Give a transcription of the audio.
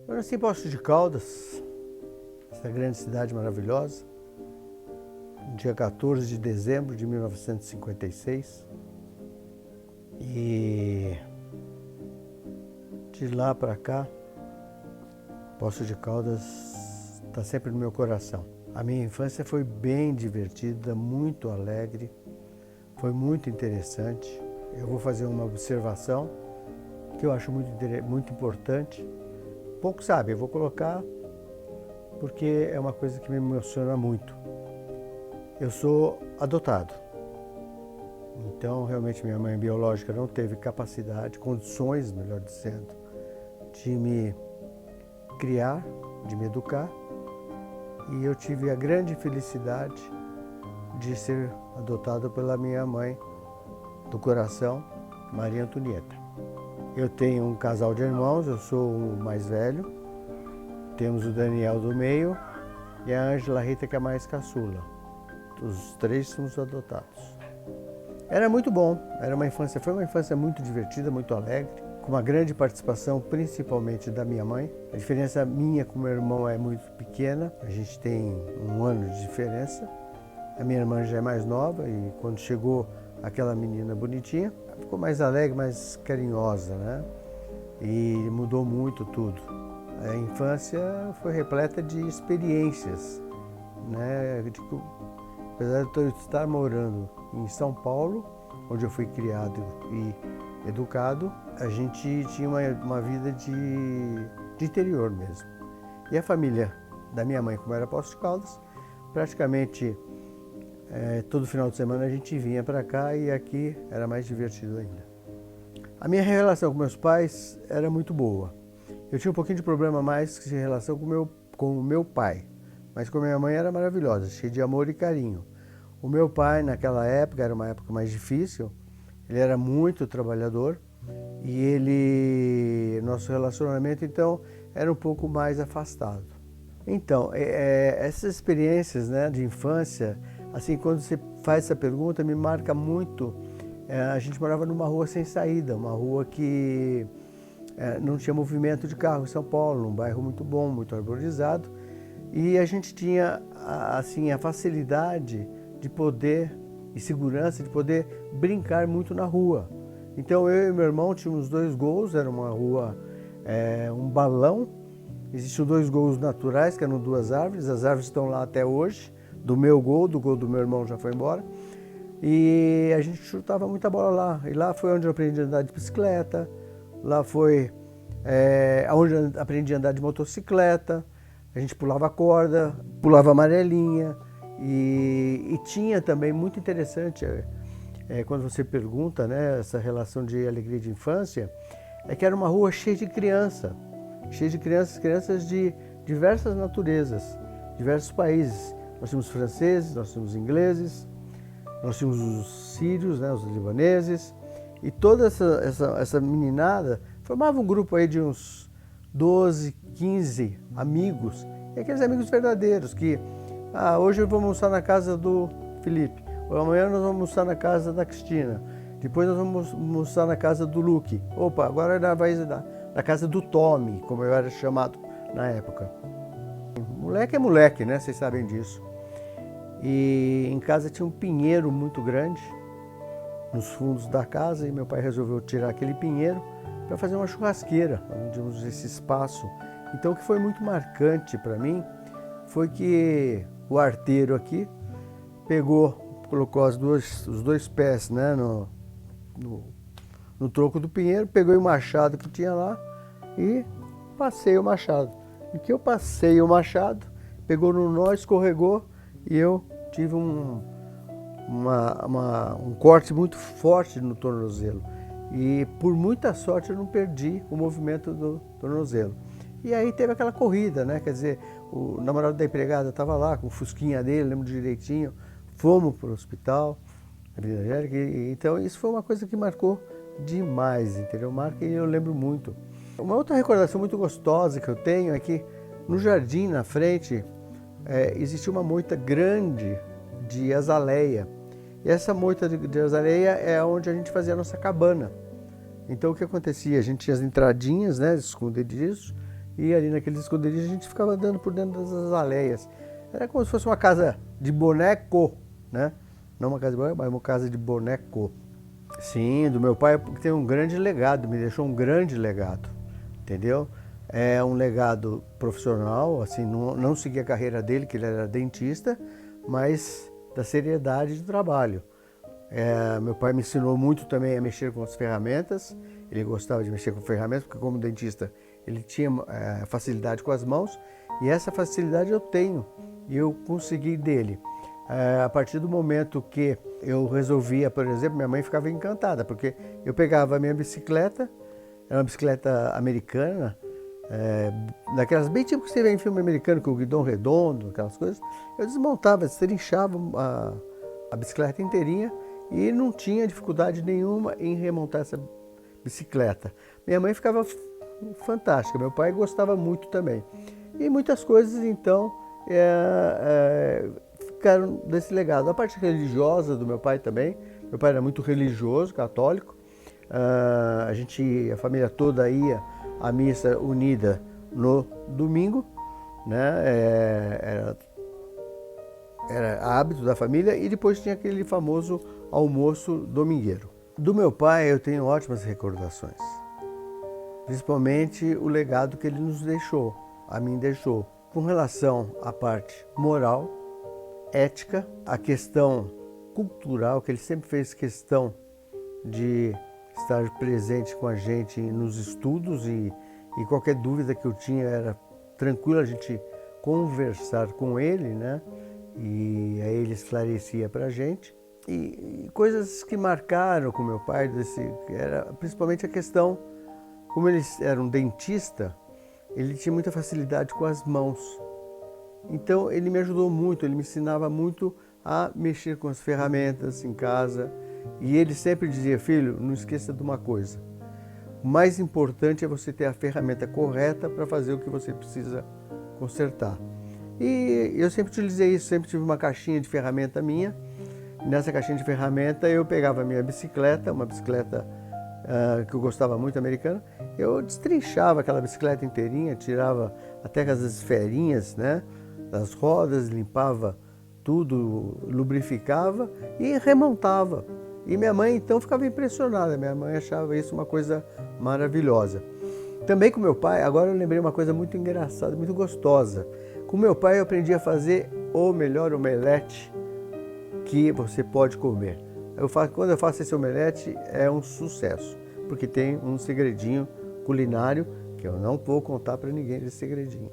Eu nasci em Poços de Caldas, essa grande cidade maravilhosa, no dia 14 de dezembro de 1956. E de lá para cá, Poços de Caldas está sempre no meu coração. A minha infância foi bem divertida, muito alegre, foi muito interessante. Eu vou fazer uma observação que eu acho muito importante. Pouco sabe, eu vou colocar porque é uma coisa que me emociona muito. Eu sou adotado. Então, realmente, minha mãe biológica não teve capacidade, condições, melhor dizendo, de me criar, de me educar. E eu tive a grande felicidade de ser adotado pela minha mãe do coração, Maria Antonieta. Eu tenho um casal de irmãos, eu sou o mais velho. Temos o Daniel do meio e a Ângela Rita, que é a mais caçula. Os três somos adotados. Era muito bom, foi uma infância muito divertida, muito alegre, com uma grande participação, principalmente da minha mãe. A diferença minha com meu irmão é muito pequena, a gente tem 1 ano de diferença. A minha irmã já é mais nova e quando chegou aquela menina bonitinha, ficou mais alegre, mais carinhosa, né? E mudou muito tudo. A infância foi repleta de experiências, né? Apesar de eu estar morando em São Paulo, onde eu fui criado e educado, a gente tinha uma vida de interior mesmo. E a família da minha mãe, como era Poços de Caldas, praticamente todo final de semana a gente vinha para cá e aqui era mais divertido ainda. A minha relação com meus pais era muito boa. Eu tinha um pouquinho de problema mais em relação com o meu pai, mas com a minha mãe era maravilhosa, cheia de amor e carinho. O meu pai, naquela época, era uma época mais difícil, ele era muito trabalhador e nosso relacionamento, então, era um pouco mais afastado. Então, essas experiências, né, de infância, assim, quando você faz essa pergunta, me marca muito. A gente morava numa rua sem saída, uma rua que não tinha movimento de carro em São Paulo, num bairro muito bom, muito arborizado, e a gente tinha assim a facilidade de poder e segurança de poder brincar muito na rua. Então eu e meu irmão tínhamos 2 gols, era uma rua, um balão, existiam 2 gols naturais, que eram 2 árvores, as árvores estão lá até hoje, do gol do meu irmão já foi embora, e a gente chutava muita bola lá, e lá foi onde eu aprendi a andar de bicicleta, lá foi onde eu aprendi a andar de motocicleta, a gente pulava corda, pulava amarelinha, e tinha também, muito interessante, quando você pergunta, né, essa relação de alegria de infância, que era uma rua cheia de crianças crianças de diversas naturezas, diversos países. Nós tínhamos franceses, nós tínhamos ingleses, nós tínhamos os sírios, né, os libaneses, e toda essa meninada formava um grupo aí de uns 12, 15 amigos, e aqueles amigos verdadeiros que, hoje eu vou almoçar na casa do Felipe, ou amanhã nós vamos almoçar na casa da Cristina, depois nós vamos almoçar na casa do Luque, opa, agora vai na casa do Tommy, como eu era chamado na época. Moleque é moleque, né? Vocês sabem disso. E em casa tinha um pinheiro muito grande, nos fundos da casa, e meu pai resolveu tirar aquele pinheiro para fazer uma churrasqueira, onde tínhamos esse espaço. Então o que foi muito marcante para mim foi que o arteiro aqui colocou os 2 pés, né, no tronco do pinheiro, pegou o machado que tinha lá e passei o machado. E que eu passei o machado, pegou no nó, escorregou e eu tive um corte muito forte no tornozelo. E por muita sorte eu não perdi o movimento do tornozelo. E aí teve aquela corrida, né? Quer dizer, o namorado da empregada estava lá com o fusquinha dele, lembro direitinho, fomos para o hospital, então isso foi uma coisa que marcou demais, entendeu? Marca e eu lembro muito. Uma outra recordação muito gostosa que eu tenho é que no jardim, na frente, existia uma moita grande de azaleia. E essa moita de azaleia é onde a gente fazia a nossa cabana. Então o que acontecia? A gente tinha as entradinhas, né, esconderijos, e ali naqueles esconderijos a gente ficava andando por dentro das aleias. Era como se fosse uma casa de boneco, né? Não uma casa de boneco, mas uma casa de boneco. Sim, do meu pai, porque tem um grande legado, me deixou um grande legado, entendeu? É um legado profissional, assim, não segui a carreira dele, que ele era dentista, mas da seriedade de trabalho. Meu pai me ensinou muito também a mexer com as ferramentas, ele gostava de mexer com ferramentas, porque como dentista ele tinha facilidade com as mãos, e essa facilidade eu tenho, e eu consegui dele. A partir do momento que eu resolvia, por exemplo, minha mãe ficava encantada, porque eu pegava a minha bicicleta, era uma bicicleta americana, daquelas bem tipo que você vê em filme americano, com o guidão redondo, aquelas coisas, eu desmontava, destrinchava a bicicleta inteirinha e não tinha dificuldade nenhuma em remontar essa bicicleta. Minha mãe ficava fantástica, meu pai gostava muito também. E muitas coisas, então, ficaram desse legado. A parte religiosa do meu pai também, meu pai era muito religioso, católico. A família toda ia à missa unida no domingo, né? Era hábito da família, e depois tinha aquele famoso almoço domingueiro. Do meu pai eu tenho ótimas recordações, principalmente o legado que ele nos deixou, a mim deixou, com relação à parte moral, ética, a questão cultural, que ele sempre fez questão de estar presente com a gente nos estudos, e qualquer dúvida que eu tinha era tranquilo a gente conversar com ele, né? E aí ele esclarecia para a gente. E coisas que marcaram com meu pai, era principalmente a questão, como ele era um dentista, ele tinha muita facilidade com as mãos. Então ele me ajudou muito, ele me ensinava muito a mexer com as ferramentas em casa. E ele sempre dizia: filho, não esqueça de uma coisa, o mais importante é você ter a ferramenta correta para fazer o que você precisa consertar. E eu sempre utilizei isso, sempre tive uma caixinha de ferramenta minha. Nessa caixinha de ferramenta eu pegava a minha bicicleta, uma bicicleta que eu gostava muito, americana. Eu destrinchava aquela bicicleta inteirinha, tirava até as esferinhas, né, das rodas, limpava tudo, lubrificava e remontava. E minha mãe então ficava impressionada, minha mãe achava isso uma coisa maravilhosa. Também com meu pai, agora eu lembrei uma coisa muito engraçada, muito gostosa. Com meu pai eu aprendi a fazer o melhor omelete que você pode comer. Quando eu faço esse omelete é um sucesso, porque tem um segredinho culinário que eu não vou contar para ninguém, esse segredinho.